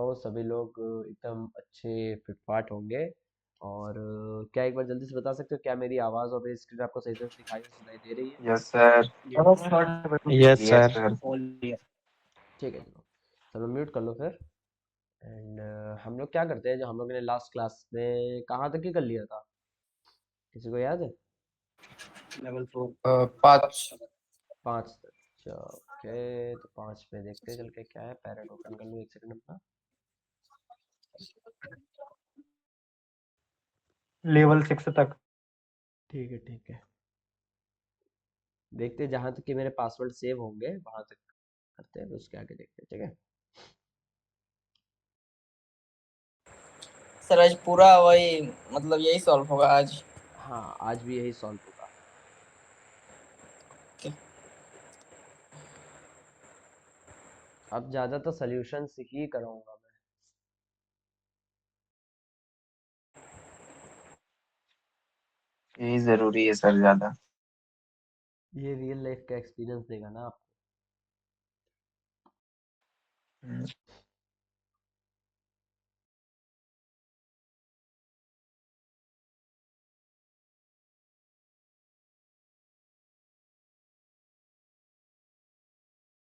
हूँ सभी लोग एकदम अच्छे फिटफाट होंगे। और क्या एक बार जल्दी से बता सकते हो क्या मेरी आवाज़ और मेरी स्क्रीन आपको सही से दिखाई और सुनाई दे रही है? Yes sir. Yes yes sir. Sir. ठीक है, चलो चलो म्यूट कर लो फिर। एंड हम लोग क्या करते हैं, जो हम लोग ने लास्ट क्लास में कहाँ तक ही कर लिया था, किसी को याद है? लेवल 4। 5। 5 तक। चलो ओके, तो 5 पे देखते हैं चल के क्या है। पैरेट ओपन कर लूँ एक सेकंड अपना। लेवल 6 तक। ठीक है ठीक है, देखते हैं जहाँ तक कि मेरे पासवर्ड सेव होंगे वहां तक करते हैं, फिर उसके आगे देखते हैं। ठीक है, सर आज पूरा वही मतलब यही सॉल्व होगा आज। हाँ आज भी यही सॉल्व होगा। अब ज्यादा तो सॉल्यूशंस ही कराऊंगा मैं। यही जरूरी है सर ज्यादा। ये रियल लाइफ का एक्सपीरियंस देगा ना आप।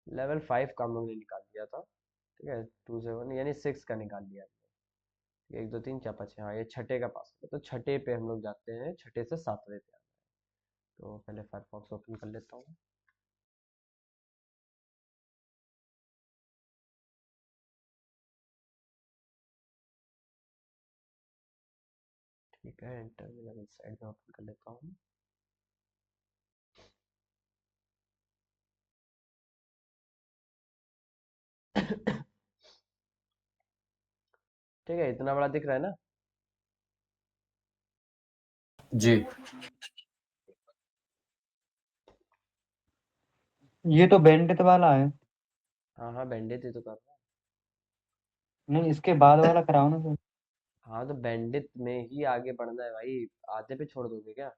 लेवल 5 का हम लोग ने निकाल दिया था। ठीक है, 2 7 यानी 6 का निकाल लिया। 1 2 3 4 5 6, हाँ ये छठे का पास है, तो छठे पे हम लोग जाते हैं, छठे से 7वें पे आते हैं। तो पहले फायरफॉक्स ओपन कर लेता हूँ। ठीक है, टर्मिनल साइड में ओपन कर लेता हूँ। ठीक है, इतना बड़ा दिख रहा है ना? जी। ये तो बैंडिट वाला है। हाँ हाँ, बैंडिट ही तो कर रहा नहीं, इसके बाद वाला कराओ ना सर। हूँ। हाँ तो बैंडिट में ही आगे बढ़ना है भाई, आधे पे छोड़ दोगे क्या?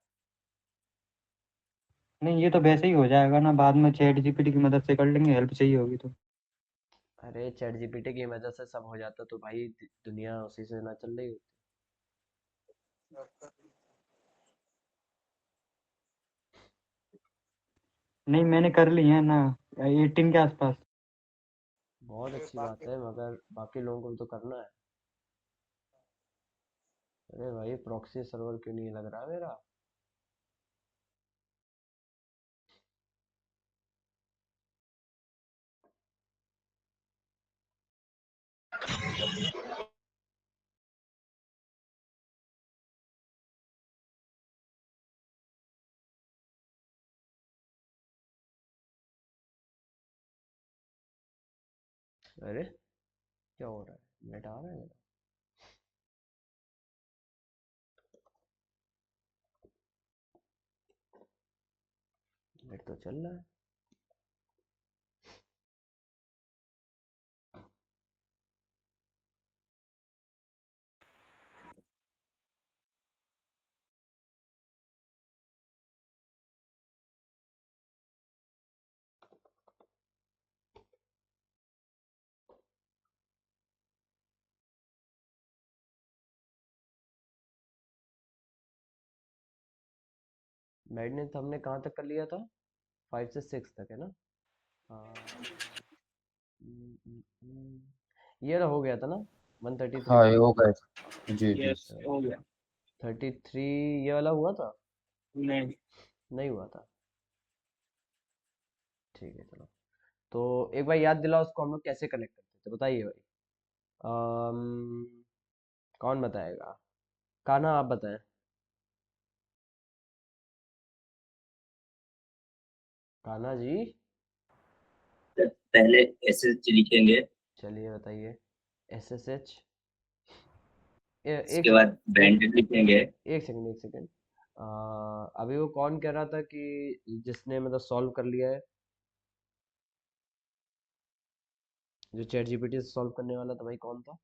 नहीं, ये तो वैसे ही हो जाएगा ना, बाद में चैट जीपीटी की मदद से कर लेंगे, हेल्प चाहिए होगी तो। अरे चैट जीपीटी की मदद से सब हो जाता तो भाई दुनिया उसी से ना चल रही होती। नहीं, मैंने कर ली है ना, 18 के आसपास। बहुत अच्छी बात है, मगर बाकी लोगों को भी तो करना है। अरे भाई प्रॉक्सी सर्वर क्यों नहीं लग रहा मेरा? अरे क्या हो रहा है, नेट आ रहा है मेरा? नेट तो चल रहा है। मैडनेस हमने कहाँ तक कर लिया था? 5 से 6 तक है ना? हाँ। ये रहा, हो गया था ना? 133 हाँ पे। ये हो गए। जी जी। यस, हो गया। 33 ये वाला हुआ था? नहीं। नहीं हुआ था। ठीक है चलो, तो एक बार याद दिलाओ उसको हम लोग कैसे कनेक्ट करते थे, बताइए भाई। कौन बताएगा? कान्हा आप बताएं। कान्हा जी। पहले एसएच लिखेंगे, चलिए बताइए। S S H. एक उसके बाद सेकंड, बैंडेड लिखेंगे। एक सेकंड। अभी वो कौन कह रहा था कि जिसने मतलब सॉल्व कर लिया है, जो चैट जीपीटी से सॉल्व करने वाला था, भाई कौन था?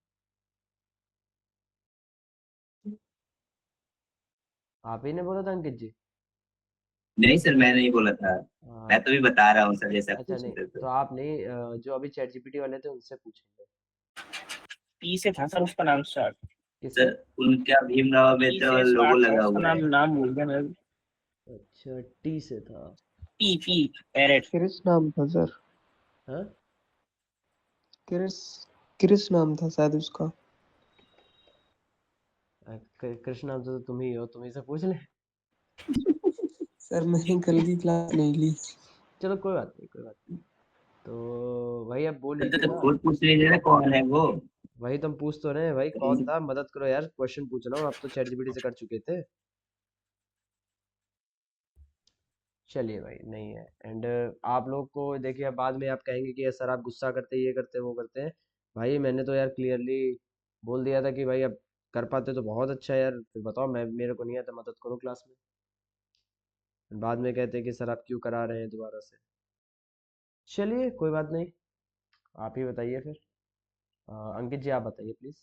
आप ही ने बोला था अंकित जी? नहीं सर, मैं नहीं बोला था। मैं हाँ। तो भी बता रहा हूँ सर, जैसा अच्छा पूछ नहीं, रहे थे तो तो। आप नहीं, जो अभी चैट जीपीटी वाले थे उनसे पूछेंगे। पी से था सर उसका नाम स्टार्ट। किससे? सर उनका भीमराव पी अम्बेडकर से वाला लोगो स्टार्ट था लगा उसका हुआ है। नाम भूल गया मैं। अच्छा, टी से था। P parrot. क्रिस नाम था सर, हाँ, क्रिस नाम था शायद उसका। कृष्ण नाम से तो तुम ही हो, तुम ही से पूछ ले। सर मैंने कल की क्लास नहीं ली। चलो कोई बात नहीं, कोई बात नहीं। तो भाई अब बोल तो लीजिए ना। खुद पूछ लीजिए ना कौन है वो। वही तुम पूछ तो रहे हैं भाई, कौन था, मदद करो यार, क्वेश्चन पूछ रहा हूँ, आप तो चैट जीपीटी से कर चुके थे। चलिए भाई, नहीं है। एंड आप लोग को देखिए, अब बाद में आप कहेंगे कि सर आप गुस्सा करते, ये करते, वो करते हैं। भाई मैंने तो यार क्लियरली बोल दिया था कि भाई अब कर पाते तो बहुत अच्छा है यार, फिर बताओ, मैं मेरे को नहीं आता, मदद करो क्लास में। बाद में कहते हैं कि सर आप क्यों करा रहे हैं दोबारा से। चलिए कोई बात नहीं, आप ही बताइए फिर। अंकित जी आप बताइए प्लीज।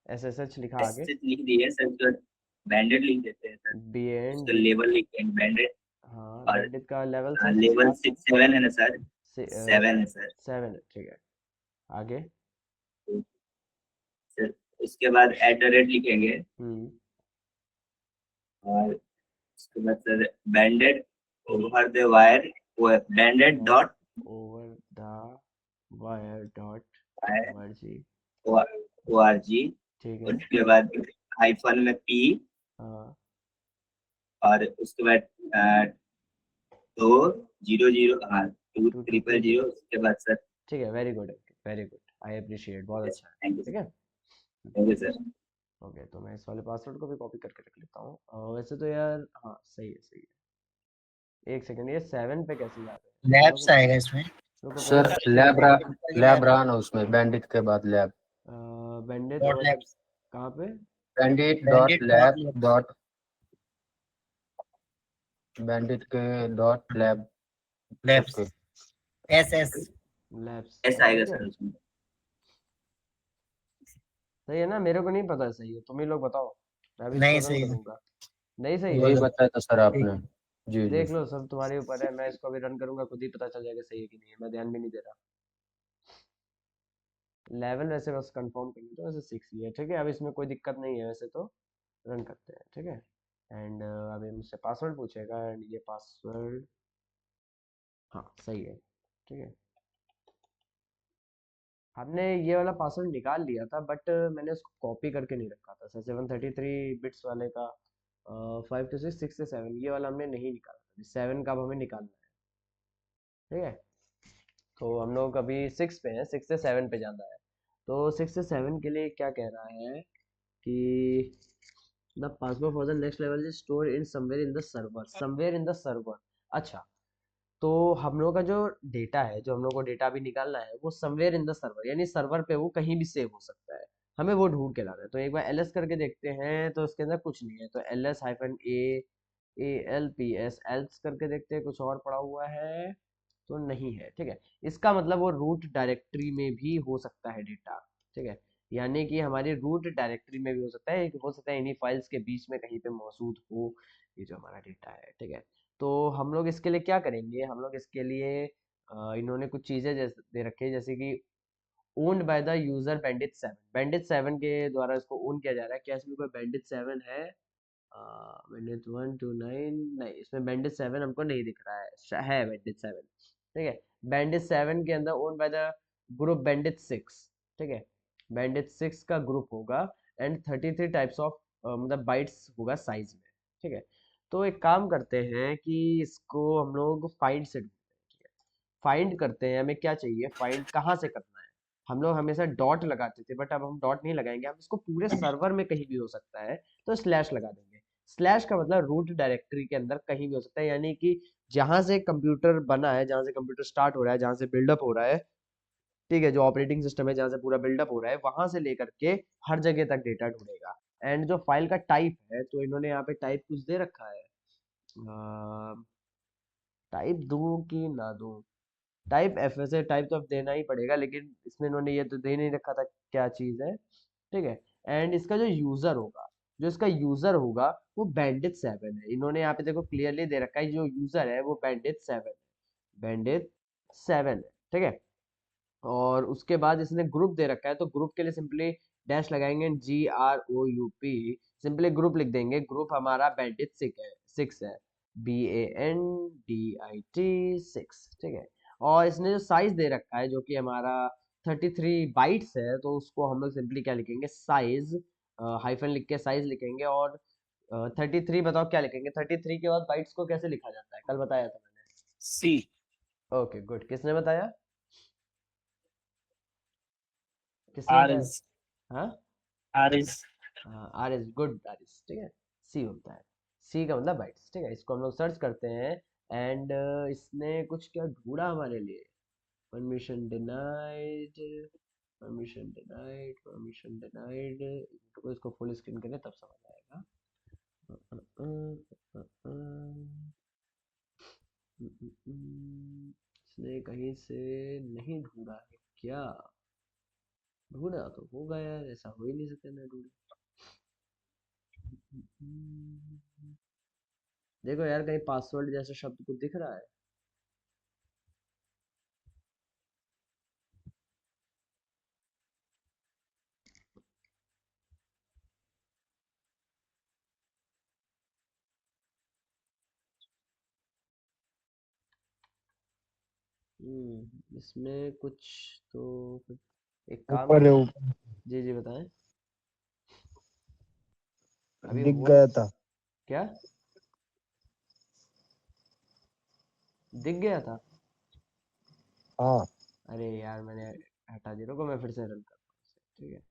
SSH लिखा आगे। मैसेज लिख दिए सर, उसके बाद बैंडेड लिख देते हैं सर, बी एन उसका डी लेवल लिख के बैंडेड। हाँ, और बैंडिट का लेवल लेवल सात था 6-7 है ना सर, से 7 है सर। 7 है, ठीक है। आगे। तो सर उसके बाद @ लिखेंगे, हम्म। और उसके बाद sir bandit over the wire, bandit dot over the wire dot org। O R G. ठीक है। उसके बाद हाइफन में पी, हाँ और उसके बाद 200, हाँ 200। 2000, उसके बाद सर। ठीक है, very good, very good, I appreciate, बहुत अच्छा है। थैंक यू ठीक सर, है। Thank you sir. ओके, तो मैं इस वाले पासवर्ड को भी कॉपी करके रख लेता हूँ। वैसे तो यार हाँ सही है, सही है। एक सेकंड, ये 7 पे कैसे जा रहे हैं, लैब्स आएगा इसमें। रुको सर पहले। लैब रहा ना उसमें, बैंडिट के बाद लैब। बैंडिट डॉट मतलब लैब्स। कहाँ पे? Bandit dot bandit lab dot, bandit के dot lab. Labs okay, S labs, ऐसा आएगा ठीक है। सर उसमें। सही है ना, मेरे को नहीं पता सही है, तुम ही लोग बताओ, मैं भी नहीं इसको रन सही है। करूंगा। नहीं सही है? यही बताया था सर आपने। जी जी। देख लो, सब तुम्हारे ऊपर है, मैं इसको अभी रन करूंगा, खुद ही पता चल जाएगा सही है कि नहीं है, मैं ध्यान भी नहीं दे रहा। लेवल वैसे बस कंफर्म कर लो, वैसे 6 ही है, ठीक है। अब इसमें कोई दिक्कत नहीं है वैसे तो, रन करते हैं, ठीक है। एंड अभी मुझसे पासवर्ड पूछेगा, एंड ये पासवर्ड हाँ सही है, ठीक है। हमने ये वाला पासवर्ड निकाल लिया था, बट मैंने उसको कॉपी करके नहीं रखा था सर, 733 बिट्स वाले का। 5 to 6, 6 से 7, ये वाला हमने नहीं निकाला था, 7 का अब हमें निकालना है, ठीक है। तो हम लोग अभी 6 पे हैं, 6 से 7 पे जाना है। तो 6 से 7 के लिए क्या कह रहा है कि the password for the next level is store in somewhere in the server, somewhere in the server. अच्छा, तो हम लोग का जो डेटा है, जो हम लोग को डेटा भी निकालना है, वो समवेयर इन द सर्वर, यानी सर्वर पे वो कहीं भी सेव हो सकता है, हमें वो ढूंढ के लाना है। तो एक बार ls करके देखते हैं, तो इसके अंदर कुछ नहीं है, तो ls-a एल्स करके देखते हैं, कुछ और पड़ा हुआ है तो नहीं है, ठीक है। इसका मतलब वो रूट डायरेक्टरी में भी हो सकता है डेटा, ठीक है। यानी कि हमारी रूट डायरेक्टरी में भी हो सकता है, हो सकता है इन्हीं फाइल्स के बीच में कहीं पे मौजूद हो ये जो हमारा डेटा है, ठीक है। तो हम लोग इसके लिए क्या करेंगे, हम लोग इसके लिए इन्होंने कुछ चीज़ें जैसे दे रखी है, जैसे कि owned by the user bandit 7, bandit 7 के द्वारा इसको ओन किया जा रहा है। क्या इसमें कोई बैंडिट 7 है? बैंडिट 1 to 9 नहीं, इसमें बैंडिट 7 हमको नहीं दिख रहा है, है बैंडिट 7, ठीक है। बैंडिट 7 के अंदर own by the group bandit 6, ठीक है। बैंडिट 6 का ग्रुप होगा, एंड 33 टाइप्स ऑफ मतलब बाइट्स होगा साइज में, ठीक है। तो एक काम करते हैं कि इसको हम लोग फाइंड से ढूंढते हैं, ठीक है। फाइंड करते हैं, हमें क्या चाहिए, फाइंड कहाँ से करना है। हम लोग हमेशा डॉट लगाते थे, बट अब हम डॉट नहीं लगाएंगे, हम इसको पूरे सर्वर में कहीं भी हो सकता है, तो स्लैश लगा देंगे। स्लैश का मतलब रूट डायरेक्टरी के अंदर कहीं भी हो सकता है, यानी कि जहां से कंप्यूटर बना है, जहां से कंप्यूटर स्टार्ट हो रहा है, जहां से बिल्डअप हो रहा है, ठीक है, जो ऑपरेटिंग सिस्टम है जहां से पूरा बिल्डअप हो रहा है, वहां से लेकर के हर जगह तक डेटा ढूंढेगा। एंड जो फाइल का टाइप है, तो इन्होंने यहाँ पे टाइप कुछ दे रखा है, टाइप दूं कि ना दूं? टाइप एफ से टाइप तो अब देना ही पड़ेगा, लेकिन इसमें इन्होंने ये तो दे नहीं रखा था क्या चीज़ है, ठीक है। एंड इसका जो यूज़र होगा, जो इसका यूज़र होगा वो बैंडिट 7 है। इन्होंने यहाँ पे देखो क्लियरली दे रखा है, जो यूज़र है वो बैंडिट 7 है, बैंडिट 7 है, ठीक है। और उसके बाद इसने ग्रुप दे रखा है, तो ग्रुप के लिए सिंपली डैश लगाएंगे, GROUP, सिंपली ग्रुप लिख देंगे। ग्रुप हमारा बैंडिट 6 है, BANDIT 6, ठीक है। और इसने जो साइज दे रखा है जो कि हमारा 33 बाइट्स है, तो उसको हम लोग सिंपली क्या लिखेंगे, साइज, हाइफन लिख के साइज लिखेंगे। और 33 बताओ क्या लिखेंगे, 33 के बाद बाइट्स को कैसे लिखा जाता है, कल बताया था मैंने। C. ओके गुड, किसने बताया, किसने R बताया? is हाँ R is हाँ, R is good, R is, ठीक है। सी होता है, सी का मतलब बाइट्स, ठीक है। इसको हम लोग सर्च करते हैं एंड इसने कुछ क्या ढूंढा हमारे लिए, permission denied, permission denied, permission denied. तो इसको फुल स्क्रीन करें तब समझ आएगा। इसने कहीं से नहीं ढूंढा है क्या, ढूंढा तो होगा यार, ऐसा हो ही नहीं सकता ना ढूंढे। देखो यार, कहीं पासवर्ड जैसा शब्द कुछ दिख रहा है? इसमें कुछ तो एक काम ऊपर है, कर, ऊपर जी जी बताएं। अभी दिख हुआ गया था। क्या, दिख गया था? हाँ, अरे यार मैंने हटा दिया, रुको मैं फिर से रन करता हूँ इसे, ठीक है।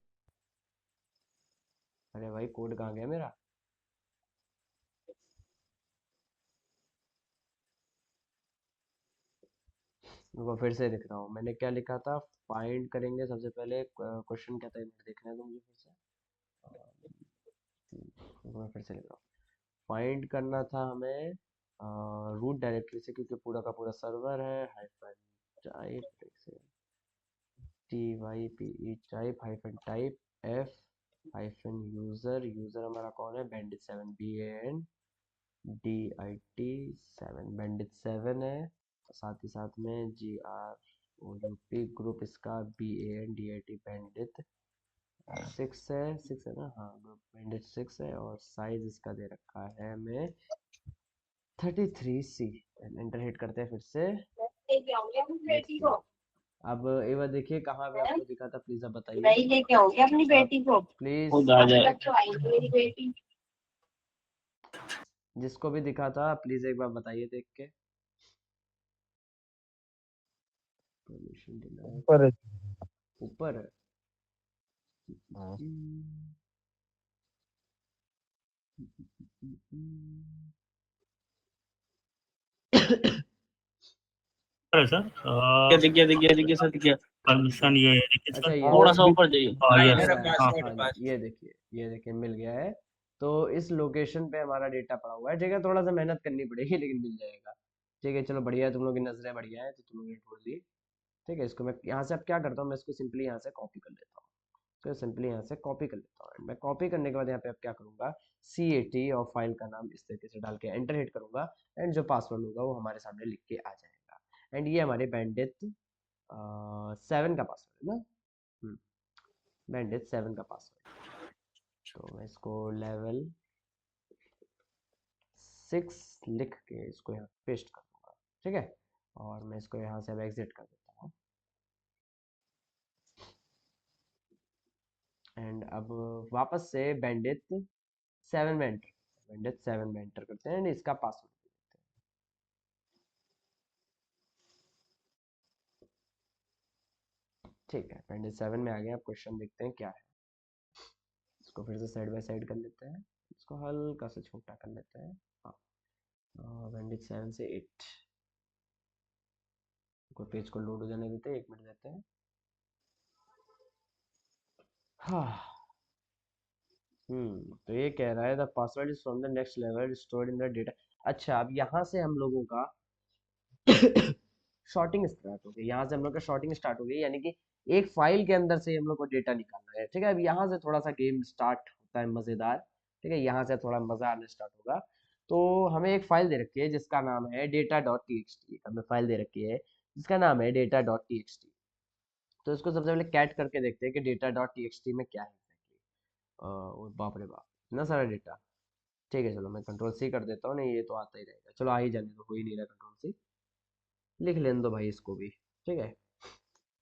अरे भाई कोड कहाँ गया मेरा, रुको फिर से लिख रहा हूँ। मैंने क्या लिखा था, फाइंड करेंगे सबसे पहले, क्वेश्चन क्या था ये मुझे देखना है, तो मुझे फिर से रुको मैं फिर से लिख रहा हूँ। फाइंड करना था हमें रूट डायरेक्टरी से, क्योंकि पूरा का पूरा सर्वर है, hyphen type TYPE type hyphen type F hyphen user, user हमारा कौन है, bandit7, BANDIT 7, bandit 7 है। साथ ही साथ में GROUP, ग्रुप इसका BANDIT bandit 6 है, 6 है ना, हाँ ग्रुप bandit 6 है। और साइज इसका दे रखा है हमें 33C। एंटर हिट करते हैं फिर से, लेट्स सी। अब एक बार देखिए कहाँ पे आपको दिखा था, प्लीज आप बताइए। नहीं लेके आओगे अपनी बेटी को, प्लीज खुद आ जाए। तक तो आएगी मेरी बेटी। जिसको भी दिखा था प्लीज एक बार बताइए देख के। परमिशन डिनाइड, ऊपर है। ऊपर है। हाँ, है सर दिख गया सर, दिख गया। परमिशन ये है देखिए अच्छा सर। ये थोड़ा रहा, सा ऊपर जाइए। हाँ ये यस रहा है, हाँ हाँ जी, ये देखिए, ये देखिए मिल गया है। तो इस लोकेशन पे हमारा डेटा पड़ा हुआ है, ठीक है। थोड़ा सा मेहनत करनी पड़ेगी लेकिन मिल जाएगा, ठीक है। चलो बढ़िया है, तुम लोग की नजरें बढ़िया है, तो तुम लोग ने ढूंढ ली, ठीक है। इसको मैं यहाँ से अब क्या करता हूँ, मैं इसको सिंपली यहाँ से कॉपी कर लेता हूँ, तो सिंपली यहाँ से कॉपी कर लेता हूँ। एंड मैं कॉपी करने के बाद यहाँ पे अब क्या करूँगा, CAT और फाइल का नाम इस तरीके से डाल के एंटर हिट करूँगा, एंड जो पासवर्ड होगा वो हमारे सामने लिख के आ जाएगा। एंड ये हमारे bandit 7 का पासवर्ड है ना, bandit 7 का पासवर्ड। तो मैं इसको लेवल 6 लिख के इसको यहाँ पेस्ट कर दूंगा, ठीक है। और मैं इसको यहाँ से अब एग्जिट कर देता हूँ। एंड अब वापस से bandit 7 में एंटर, bandit 7 में एंटर करते हैं एंड इसका पासवर्ड देते हैं। ठीक है, bandit 7 में आ गए। अब क्वेश्चन देखते हैं क्या है। इसको फिर से साइड बाय साइड कर लेते हैं, इसको हल्का सा छोटा कर लेते हैं। हाँ, bandit 7 से 8 को पेज को लोड हो जाने देते हैं, 1 मिनट देते हैं। हाँ, तो ये कह रहा है the password is from the next level stored in the data. अच्छा, अब यहाँ से हम लोगों का शॉर्टिंग स्टार्ट हो गई, यहाँ से हम लोग का शॉर्टिंग स्टार्ट हो गई, यानी कि एक फाइल के अंदर से हम लोग को डेटा निकालना है, ठीक है। अब यहाँ से थोड़ा सा गेम स्टार्ट होता है मजेदार, ठीक है। यहाँ से थोड़ा मजा आना स्टार्ट होगा। तो हमें एक फाइल दे रखी है जिसका नाम है data.txt, हमें फाइल दे रखी है जिसका नाम है data.txt। तो इसको सबसे पहले कैट करके देखते हैं कि डेटा डॉट टी में क्या है बाप रे बाप, इतना सारा डेटा। ठीक है चलो मैं कंट्रोल सी कर देता हूँ, नहीं ये तो आता ही रहेगा, चलो आ ही जाने दो, हो ही नहीं रहा कंट्रोल सी, लिख लेने दो भाई इसको भी। ठीक है,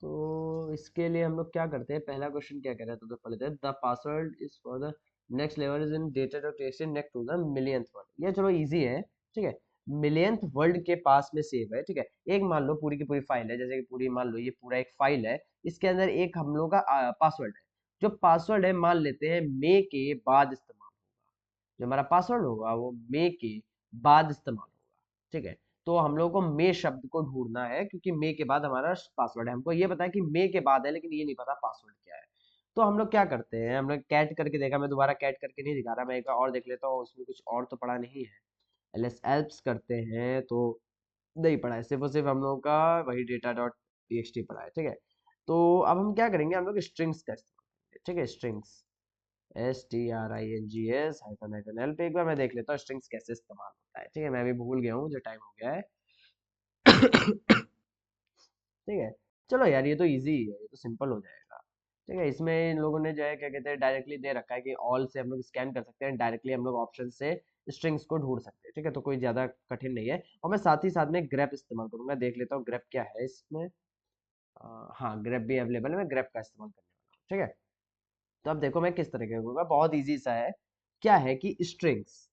तो इसके लिए हम लोग क्या करते हैं, पहला क्वेश्चन क्या कह रहा है तो पढ़ लेते हैं। The password is for the next level is in data dot text next to the millionth word. ये चलो इजी है। ठीक है, मिलियंथ वर्ड के पास में सेव है। ठीक है, एक मान लो पूरी की पूरी फाइल है, जैसे कि पूरी मान लो ये पूरा एक फाइल है, इसके अंदर एक हम लोग का पासवर्ड है। जो पासवर्ड है मान लेते हैं मे के बाद इस्तेमाल होगा, जो हमारा पासवर्ड होगा वो मे के बाद इस्तेमाल होगा। ठीक है, तो हम लोग को मे शब्द को ढूंढना है, क्योंकि मे के बाद हमारा पासवर्ड है। हमको ये पता है कि मे के बाद है, लेकिन ये नहीं पता पासवर्ड क्या है। तो हम लोग क्या करते हैं, हम लोग कैट करके देखा, मैं दोबारा कैट करके नहीं दिखा रहा, मैं एक बार और देख लेता हूँ, उसमें कुछ और तो पड़ा नहीं है। एलएस एल्प्स करते हैं तो नहीं पड़ा है, सिर्फ और सिर्फ हम लोग का वही डेटा डॉट टी पड़ा है। ठीक है, तो अब हम क्या करेंगे, हम लोग स्ट्रिंग्स का इस्तेमाल करेंगे। ठीक है, strings STRINGS hyphen hyphen L पे एक बार मैं देख लेता हूँ स्ट्रिंग्स कैसे इस्तेमाल होता है। ठीक है, मैं अभी भूल गया हूँ, जो टाइम हो गया है। ठीक है, चलो यार ये तो इजी है, ये तो सिंपल हो जाएगा। ठीक है, इसमें इन लोगों ने जो है क्या कहते हैं डायरेक्टली दे रखा है कि ऑल से हम लोग स्कैन कर सकते हैं, डायरेक्टली हम लोग ऑप्शन से स्ट्रिंग्स को ढूंढ सकते हैं। ठीक है, तो कोई ज्यादा कठिन नहीं है। और मैं साथ ही साथ में ग्रेप इस्तेमाल करूंगा, देख लेता हूँ ग्रेप क्या है इसमें। हाँ ग्रेप भी अवेलेबल है, मैं ग्रेप का इस्तेमाल करने वाला हूँ। ठीक है, तो अब देखो मैं किस तरीके का होगा, बहुत इजी सा है। क्या है कि स्ट्रिंग्स,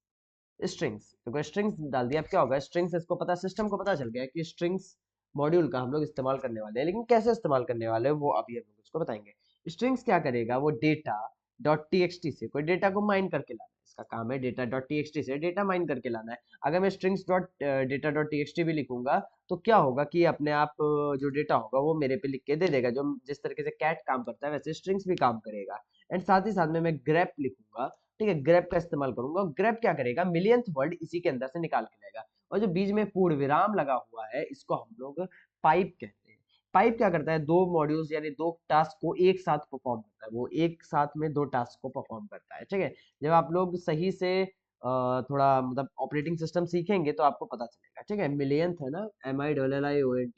स्ट्रिंग्स देखो स्ट्रिंग्स डाल दिया, अब क्या होगा, स्ट्रिंग्स इसको पता, सिस्टम को पता चल गया कि स्ट्रिंग्स मॉड्यूल का हम लोग इस्तेमाल करने वाले हैं, लेकिन कैसे इस्तेमाल करने वाले हैं वो अभी हम लोग उसको बताएंगे। स्ट्रिंग्स क्या करेगा, वो डेटा डॉट टी से कोई डेटा को माइन करके लाना है, इसका काम है डेटा डॉट टी से डेटा माइन करके लाना है। अगर मैं strings dot data dot T भी लिखूंगा तो क्या होगा कि अपने आप जो डेटा होगा वो मेरे पे लिख के दे देगा, जो जिस तरीके से कैट काम करता है वैसे स्ट्रिंग्स भी काम करेगा। एंड साथ ही साथ में मैं ग्रेप लिखूंगा। ठीक है, ग्रेप का इस्तेमाल करूंगा, ग्रेप क्या करेगा, मिलियंथ वर्ड इसी के अंदर से निकाल के लाएगा। और जो बीच में पूर्ण विराम लगा हुआ है इसको हम लोग पाइप कहते हैं। पाइप क्या करता है, दो मॉड्यूल्स यानी दो टास्क को एक साथ परफॉर्म करता है, वो एक साथ में दो टास्क को परफॉर्म करता है। ठीक है, जब आप लोग सही से थोड़ा मतलब ऑपरेटिंग सिस्टम सीखेंगे तो आपको पता चलेगा। ठीक है, मिलियंथ है ना, MILLIONTH।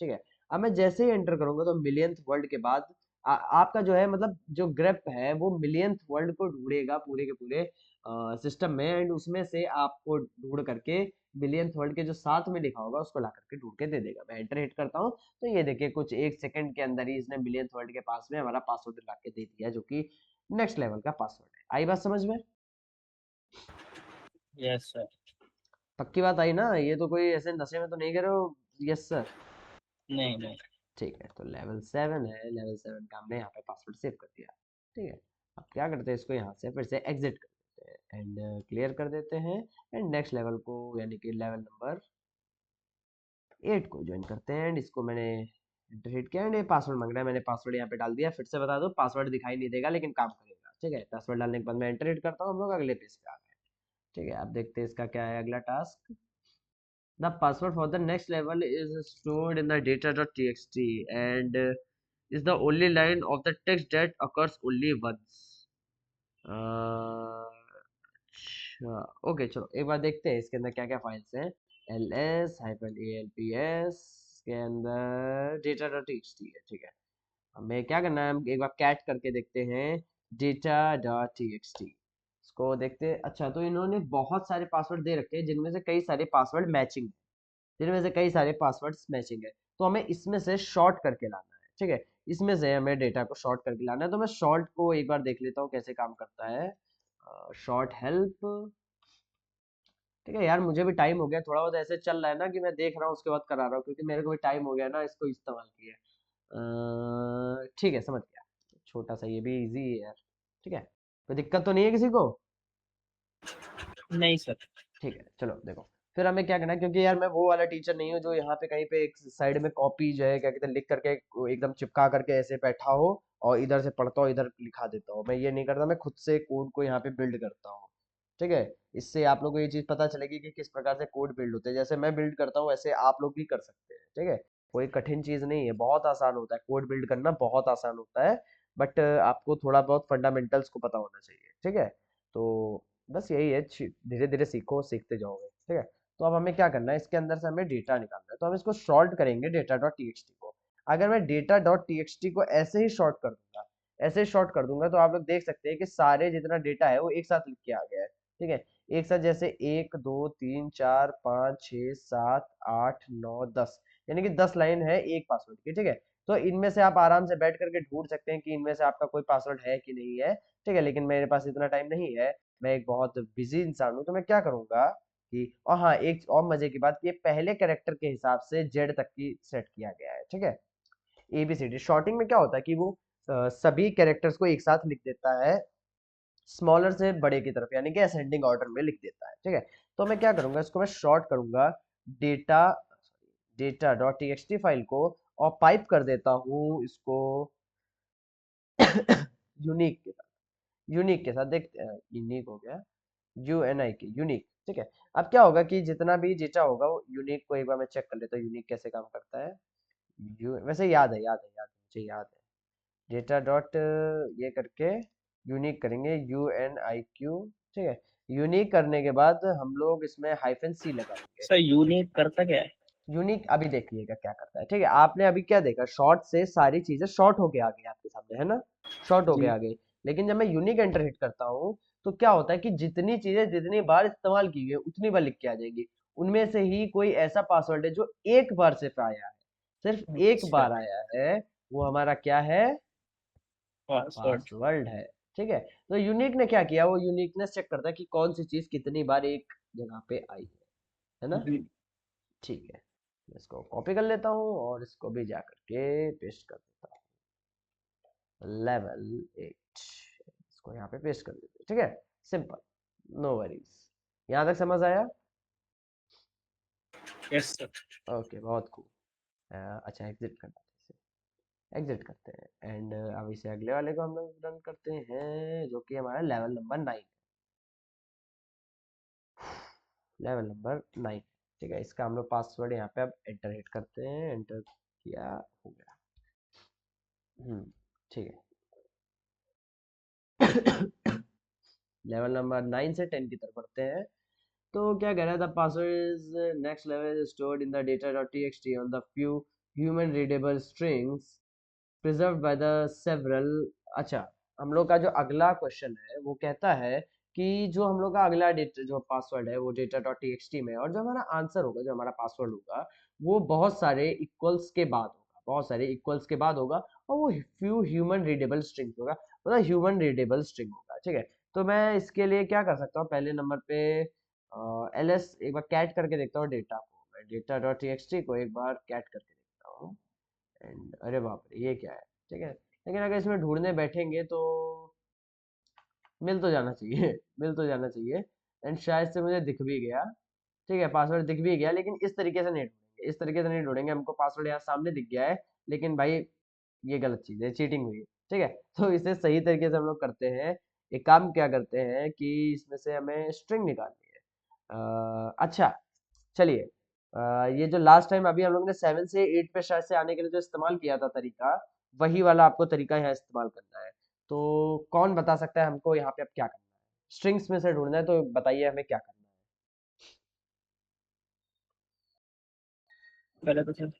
ठीक है, अब मैं जैसे ही एंटर करूंगा तो मिलियंथ वर्ड के बाद आपका जो है मतलब जो ग्रेप है वो मिलियंथ वर्ड को ढूंढेगा पूरे के पूरे सिस्टम में, एंड उसमें से आपको ढूंढ करके मिलियंथ वर्ड के जो साथ में लिखा होगा उसको ला करके ढूंढ के दे देगा। मैं एंटर हिट करता हूँ तो ये देखिए कुछ एक सेकंड के अंदर ही इसने मिलियंथ वर्ड के पास में हमारा पासवर्ड ला के दे दिया, जो कि नेक्स्ट लेवल का पासवर्ड है। आई बात समझ में? Yes sir. पक्की बात आई ना, ये तो कोई ऐसे नशे में तो नहीं कर रहे हो? Yes sir. नहीं नहीं। ठीक है, तो लेवल 7 है, लेवल 7 का हमने यहाँ पे पासवर्ड सेव कर दिया। ठीक है, अब क्या करते हैं, इसको यहाँ से फिर से एग्जिट कर देते हैं एंड क्लियर कर देते हैं, एंड नेक्स्ट लेवल को यानी कि लेवल नंबर 8 को ज्वाइन करते हैं। एंड इसको मैंने एंटर हिट किया एंड ये पासवर्ड मांग रहा है, मैंने पासवर्ड यहाँ पे डाल दिया। फिर से बता दो, पासवर्ड दिखाई नहीं देगा लेकिन काम करेगा। ठीक है, पासवर्ड डालने के बाद मैं एंटर हिट करता हूँ, हम लोग अगले पेज पे आ गए। ठीक है, अब देखते हैं इसका क्या है अगला task. The password for the next level is stored in the data.txt and is the only line of the text that occurs only once. अच्छा ओके, चलो एक बार देखते हैं इसके अंदर क्या क्या फाइल्स हैं। ls-alps के अंदर data.txt है। ठीक है, हमें क्या करना है, हम एक बार कैट करके देखते हैं data.txt, इसको देखते हैं। अच्छा, तो इन्होंने बहुत सारे पासवर्ड दे रखे हैं जिनमें से कई सारे पासवर्ड मैचिंग, जिनमें से कई सारे पासवर्ड्स मैचिंग है, तो हमें इसमें से शॉर्ट करके लाना है। ठीक है, इसमें से हमें डेटा को शॉर्ट करके लाना है, तो मैं शॉर्ट को एक बार देख लेता हूँ कैसे काम करता है। Short help. ठीक है यार, मुझे भी टाइम हो गया, थोड़ा बहुत ऐसे चल रहा है ना कि मैं देख रहा हूँ उसके बाद करा रहा हूँ, क्योंकि मेरे को भी टाइम हो गया ना इसको इस्तेमाल किया। ठीक है, समझ गया, छोटा सा ये भी इजी है यार। ठीक है, कोई दिक्कत तो नहीं है किसी को? नहीं सर। ठीक है, चलो देखो फिर हमें क्या करना है, क्योंकि यार मैं वो वाला टीचर नहीं हूँ जो यहाँ पे कहीं पे एक साइड में कॉपी जो है क्या कहते हैं लिख करके एकदम चिपका करके ऐसे बैठा हो और इधर से पढ़ता हूँ इधर लिखा देता हूँ। मैं ये नहीं करता, मैं खुद से कोड को यहाँ पे बिल्ड करता हूँ। ठीक है, इससे आप लोगों को ये चीज पता चलेगी कि किस प्रकार से कोड बिल्ड होते हैं, जैसे मैं बिल्ड करता हूँ वैसे आप लोग भी कर सकते हैं। ठीक है, कोई कठिन चीज नहीं है, बहुत आसान होता है कोड बिल्ड करना, बहुत आसान होता है। बट आपको थोड़ा बहुत फंडामेंटल्स को पता होना चाहिए। ठीक है, तो बस यही है, धीरे धीरे सीखो, सीखते जाओगे। ठीक है, तो अब हमें क्या करना है, इसके अंदर से हमें डेटा निकालना है, तो हम इसको सॉल्ट करेंगे डेटा डॉट टी को। अगर मैं डेटा डॉट टीएक्सटी को ऐसे ही शॉर्ट कर दूंगा, ऐसे ही शॉर्ट कर दूंगा, तो आप लोग देख सकते हैं कि सारे जितना डेटा है वो एक साथ लिख के आ गया है। ठीक है, एक साथ, जैसे 1 2 3 4 5 6 7 8 9 10, यानी कि 10 लाइन है एक पासवर्ड की। ठीक है, तो इनमें से आप आराम से बैठ करके ढूंढ सकते हैं कि इनमें से आपका कोई पासवर्ड है कि नहीं है। ठीक है, लेकिन मेरे पास इतना टाइम नहीं है, मैं एक बहुत बिजी इंसान हूँ, तो मैं क्या करूंगा कि, और हाँ, एक और मजे की बात, ये पहले कैरेक्टर के हिसाब से जेड तक की सेट किया गया है। ठीक है, एबीसीडी शॉर्टिंग में क्या होता है कि वो सभी कैरेक्टर्स को एक साथ लिख देता है, स्मॉलर से बड़े की तरफ, यानी कि असेंडिंग ऑर्डर में लिख देता है। ठीक है, तो मैं क्या करूंगा, इसको मैं शॉर्ट करूंगा data data dot TXT file को, और पाइप कर देता हूँ इसको यूनिक के साथ, यूनिक के साथ देखते हैं, यूनिक हो गया, UNIK, यूनिक। ठीक है, अब क्या होगा कि जितना भी डेटा होगा वो यूनिक को, एक बार मैं चेक कर लेता हूँ यूनिक कैसे काम करता है। वैसे याद है मुझे, याद है, डेटा डॉट ये करके यूनिक करेंगे, UNIQ। ठीक है, यूनिक करने के बाद हम लोग इसमें -C लगा देंगे। सर यूनिक करता क्या है? यूनिक अभी देखिएगा क्या करता है। ठीक है, आपने अभी क्या देखा, शॉर्ट से सारी चीजें शॉर्ट होके आ गई आपके सामने, है ना, शॉर्ट होके जी। आ गई। लेकिन जब मैं यूनिक एंटर हिट करता हूँ, तो क्या होता है कि जितनी चीजें जितनी बार इस्तेमाल की गई उतनी बार लिख के आ जाएगी। उनमें से ही कोई ऐसा पासवर्ड है जो एक बार सिर्फ आया है, सिर्फ एक अच्छा, बार आया है, वो हमारा क्या है, पासवर्ड। पासवर्ड है। ठीक है, तो यूनिक ने क्या किया, वो यूनिकनेस चेक करता है कि कौन सी चीज कितनी बार एक जगह पे आई है ना। जी। ठीक है, मैं इसको कॉपी कर लेता हूँ और इसको भी जा करके पेस्ट कर देता हूँ, लेवल 8, इसको यहाँ पे पेस्ट कर देते हैं। ठीक है, सिंपल, नो वरीज, यहाँ तक समझ आया? Yes sir. ओके, बहुत खूब। अच्छा, एग्जिट करना है, इसे एग्जिट करते हैं, एंड अब इसे अगले वाले को हम लोग रन करते हैं, जो कि हमारा लेवल नंबर 9, लेवल नंबर 9। ठीक है, इसका हम लोग पासवर्ड यहाँ पे अब एंटर हिट करते हैं, एंटर किया, हो गया। ठीक है, लेवल नंबर 9 से 10 की तरफ बढ़ते हैं। तो क्या कह रहा था, password is next level stored in the data.txt on the few human readable strings preserved by the several. अच्छा, हम लोग का जो अगला क्वेश्चन है वो कहता है कि जो हम लोग का अगला डेटा जो पासवर्ड है वो data.txt में, और जो हमारा आंसर होगा, जो हमारा पासवर्ड होगा, वो बहुत सारे इक्वल्स के बाद होगा, बहुत सारे इक्वल्स के बाद होगा, और वो फ्यू ह्यूमन रीडेबल स्ट्रिंग होगा, मतलब ह्यूमन रीडेबल स्ट्रिंग होगा। ठीक है, तो मैं इसके लिए क्या कर सकता हूँ, पहले नंबर पे ls एक बार कैट करके देखता हूँ डेटा को, मैं data.txt को एक बार कैट करके देखता हूँ, एंड अरे बाप रे, ये क्या है। ठीक है, लेकिन अगर इसमें ढूंढने बैठेंगे तो मिल तो जाना चाहिए मिल तो जाना चाहिए, एंड शायद से मुझे दिख भी गया। ठीक है, पासवर्ड दिख भी गया, लेकिन इस तरीके से नहीं ढूंढेंगे, इस तरीके से नहीं ढूंढेंगे, हमको पासवर्ड यहाँ सामने दिख गया है, लेकिन भाई ये गलत चीज़ है, चीटिंग हुई है। ठीक है, तो इसे सही तरीके से हम लोग करते हैं, एक काम क्या करते हैं कि इसमें से हमें स्ट्रिंग निकालनी है। अच्छा, चलिए, ये जो लास्ट टाइम अभी हम लोग ने 7 से 8 पे शायद से आने के लिए जो इस्तेमाल किया था तरीका, वही वाला आपको तरीका यहाँ इस्तेमाल करना है। तो कौन बता सकता है हमको यहाँ पे अब क्या करना है, स्ट्रिंग्स में से ढूंढना है, तो बताइए हमें क्या करना पहले तो सर है।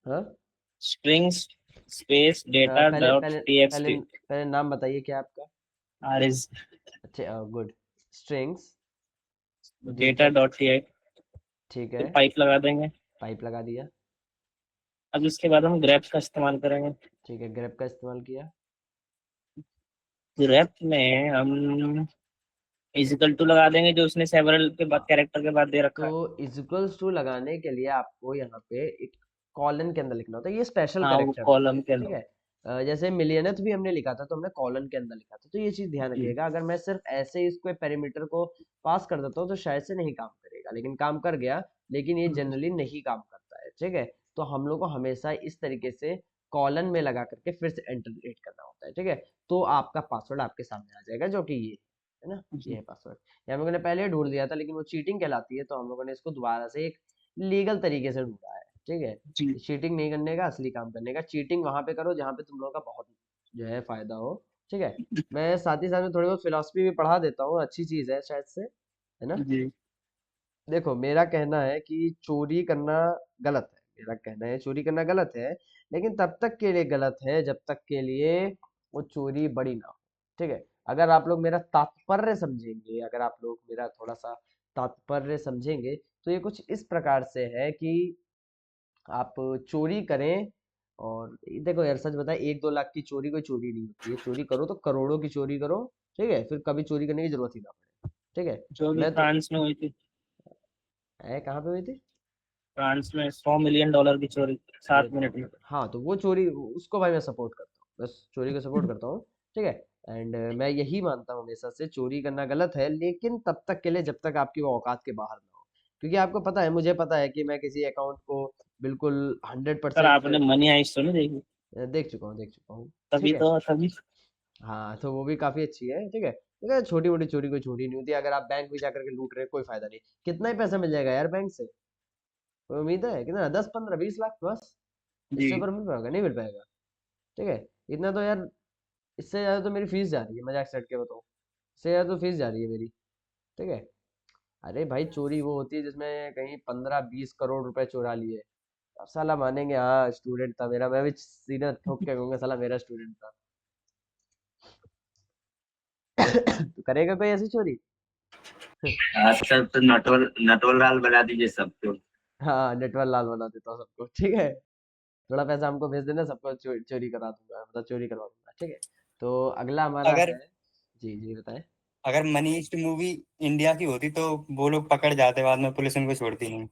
हाँ, स्ट्रिंग्स स्पेस डेटा पहले डॉट पहले पहले टीएक्सटी पहले नाम बताइए क्या है आपका। आर इज अच्छा, good, strings data data, dot TX, ठीक फिर है, पाइप लगा देंगे। पाइप लगा दिया, अब इसके बाद हम ग्रेप का इस्तेमाल करेंगे। ठीक है, ग्रेप का इस्तेमाल किया, ग्रेप में हम इजिकल टू लगा देंगे, जो उसने सेवरल के बाद हाँ। कैरेक्टर के बाद दे रखा है। तो इक्वल्स टू लगाने के लिए आपको यहाँ पे एक कॉलन के अंदर लिखना होता है, ये स्पेशल हाँ, वो कैरेक्टर होते कॉलम हैं। के ठीक अंदर। है, जैसे मिलियनथ भी हमने लिखा था तो हमने कॉलन के अंदर लिखा था, तो ये चीज ध्यान जी। रखिएगा। अगर मैं सिर्फ ऐसे ही इसको पेरीमीटर को पास कर देता हूँ तो शायद से नहीं काम करेगा, लेकिन काम कर गया, लेकिन ये जनरली नहीं काम करता है। ठीक है, तो हम लोग को हमेशा इस तरीके से कॉलन में लगा करके फिर से एंटर करना होता है। ठीक है, तो आपका पासवर्ड आपके सामने आ जाएगा, जो कि ये है ना, ये है पासवर्ड। ये हम लोगों ने पहले ढूंढ दिया था, लेकिन वो चीटिंग कहलाती है, तो हम लोगों ने इसको दोबारा से एक लीगल तरीके से ढूंढा है। ठीक है, जी। चीटिंग नहीं करने का, असली काम करने का। चीटिंग वहां पे करो जहाँ पे तुम लोगों का बहुत जो है फायदा हो। ठीक है, मैं साथ ही साथ में थोड़ी बहुत फिलोसफी भी पढ़ा देता हूँ, अच्छी चीज है शायद से, है ना। जी। देखो, मेरा कहना है कि चोरी करना गलत है, मेरा कहना है चोरी करना गलत है, लेकिन तब तक के लिए गलत है जब तक के लिए वो चोरी बड़ी ना हो। ठीक है, अगर आप लोग मेरा तात्पर्य समझेंगे, अगर आप लोग मेरा थोड़ा सा तात्पर्य समझेंगे, तो ये कुछ इस प्रकार से है कि आप चोरी करें, और देखो यार सच बताए, 1-2 लाख की चोरी कोई चोरी नहीं होती है। चोरी करो तो करोड़ों की चोरी करो, ठीक है, फिर कभी चोरी करने की जरूरत ही ना पड़े। ठीक है, जो भी मैं तो फ्रांस में हुई थी, कहाँ पे हुई थी? फ्रांस में $100 मिलियन की चोरी अरे 7 मिनट में। हाँ, तो वो चोरी, उसको भाई मैं सपोर्ट करता हूँ, बस चोरी को सपोर्ट करता हूँ। ठीक है, एंड मैं यही मानता हूँ हमेशा से, चोरी करना गलत है, लेकिन तब तक के लिए जब तक आपकी वो औकात के बाहर ना हो। क्योंकि आपको पता है, मुझे पता है कि मैं किसी अकाउंट को बिल्कुल सर 100% आपने मनी हाइस्ट तो नहीं देखी? देख चुका हूँ। ठीक तभी है, तो तभी हाँ, तो वो भी काफी अच्छी है। ठीक है, लेकिन छोटी मोटी चोरी कोई चोरी नहीं होती। अगर आप बैंक में जाकर के लूट रहे हैं, कोई फायदा नहीं। कितना ही पैसा मिल जाएगा यार बैंक से? कोई उम्मीद है कितना? 10, 15, 20 लाख बस? इससे जी। ऊपर मिल पाएगा? नहीं मिल पाएगा। ठीक है, इतना तो यार, इससे ज्यादा तो मेरी फीस जा रही है, मजाक से हट के बताओ, इससे ज्यादा तो फीस जा रही है मेरी। ठीक है, अरे भाई चोरी वो होती है जिसमें कहीं 15-20 करोड़ रुपए चुरा लिए। अब साला मानेंगे, हाँ स्टूडेंट था मेरा, मैं भी सीधा ठोक के कहूंगा साला मेरा स्टूडेंट था। तो करेगा कोई ऐसी चोरी? हाँ सर, तो नटवल नटवल लाल बना दीजिए सबको। हाँ, नेटवर्क लाल बना देता हूँ सबको। ठीक है, थोड़ा पैसा हमको भेज देना, सबको चोरी करा दूंगा, मतलब चोरी करवा दूंगा। ठीक है, तो अगला हमारा अगर है। जी जी बताएं। अगर मनी हीस्ट मूवी इंडिया की होती तो वो लोग पकड़ जाते, बाद में पुलिस उनको छोड़ती नहीं।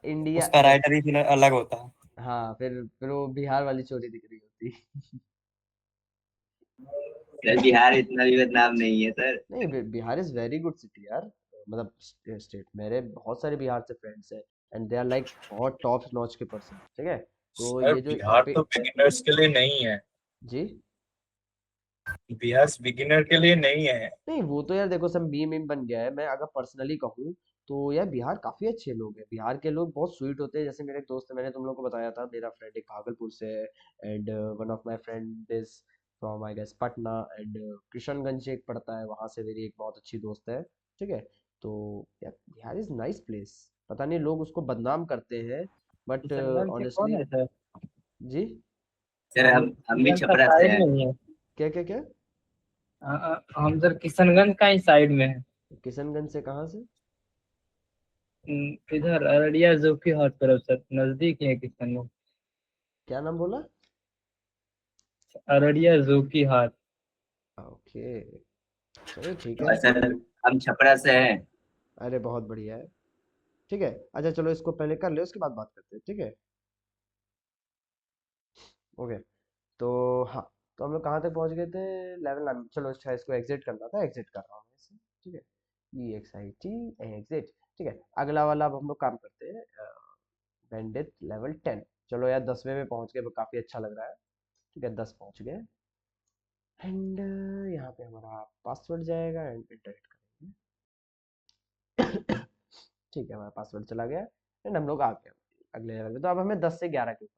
इंडिया उसका देख, राइटर ही फिर अलग होता। हाँ, फिर वो बिहार वाली चोरी दिख रही होती। सर बिहार इतना भी बदनाम नहीं है सर। नहीं, Bihar is very good city यार, मतलब स्टेट। मेरे बहुत सारे बिहार से फ्रेंड्स हैं, एंड दे आर लाइक बहुत टॉप नॉच के पर्सन। ठीक है, तो सर ये जो यहाँ बिहार पे, तो बिगिनर्स के लिए नहीं है। जी, बिहार बिगिनर के लिए नहीं है। नहीं वो तो यार देखो सब मीम मीम बन गया है। मैं अगर पर्सनली कहूँ तो यार बिहार काफी अच्छे लोग हैं। बिहार के लोग बहुत स्वीट होते हैं। जैसे मेरे एक दोस्त है, मैंने तुम लोग को बताया था, मेरा फ्रेंड एक भागलपुर से है, and one of my friend is from I guess Patna, and Kishanganj से एक पड़ता है, वहां से मेरी एक बहुत अच्छी दोस्त है। ठीक है, तो यार बिहार इज नाइस प्लेस। पता नहीं लोग उसको बदनाम करते हैं, बट किशनगंज से कौन ऑनेस्टली। है सर? जी, सर हम भी किशनगंज का छपरा से साइड हैं। में ही है। क्या क्या क्या? हम सर किशनगंज का ही साइड में है। किशनगंज से कहाँ से? इधर अररिया जोकी हाट तरफ सर, नजदीक ही है किशनगंज। क्या नाम बोला? अररिया जोकी हाट। ओके, चलिए ठीक है। और सर हम छपरा से हैं। अरे बहुत बढ़िया है। ठीक है, अच्छा चलो इसको पहले कर ले, उसके बाद बात करते हैं। ठीक है, ओके, तो हाँ, तो हम लोग कहाँ तक पहुँच गए थे? लेवल 9। चलो अच्छा, इसको एग्जिट करना था, एग्जिट कर रहा हूँ मैं इसे। ठीक है, EXIT एग्जिट। ठीक है, अगला वाला अब हम लोग काम करते हैं, बैंडिट लेवल 10। चलो यार 10वें में पहुँच गए, वो काफ़ी अच्छा लग रहा है। ठीक है, 10 पहुँच गए, एंड यहाँ पे हमारा पासवर्ड जाएगा, एंड इंटर हिट करेंगे। ठीक है, हमारा पासवर्ड चला गया, एंड हम लोग आ गए अगले लेवल में। तो अब हमें 10 से 11 के ऊपर,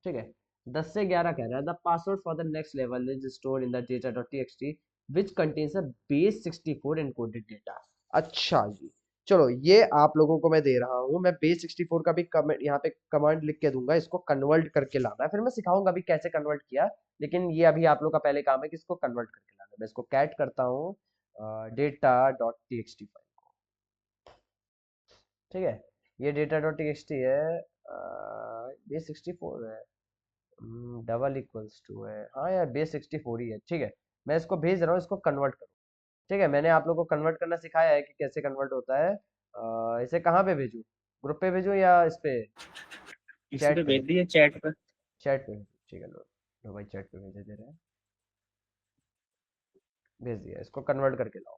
ठीक है, 10 से 11 कह रहा है, the password for the next level is store in the data.txt which contains a base 64 encoded data. अच्छा जी, चलो ये आप लोगों को मैं दे रहा हूँ। मैं बेस 64 का भी कमेंट यहाँ पे कमांड लिख के दूंगा, इसको कन्वर्ट करके लाना है, फिर मैं सिखाऊंगा भी कैसे कन्वर्ट किया। लेकिन ये अभी आप लोग का पहले काम है कि इसको कन्वर्ट करके लाना है। मैं इसको कैट करता हूँ data.txt फाइल को। ठीक है, ये data.txt है, बेस 64 है, डबल इक्वल्स टू है, हाँ यार बेस 64 ही है। ठीक है, मैं इसको भेज रहा हूँ, इसको कन्वर्ट करो। ठीक है, मैंने आप लोगों को कन्वर्ट करना सिखाया है कि कैसे कन्वर्ट होता है। इसे कहाँ पे भेजूँ? ग्रुप पे भेजूँ या इस पे इसी पे चैट पे? भेज दिए, चैट पर। चैट पे भेजूँ, ठीक है, लो लो भाई, चैट पे भेजे दे रहे हैं, भेज दिया। इसको कन्वर्ट करके लाओ।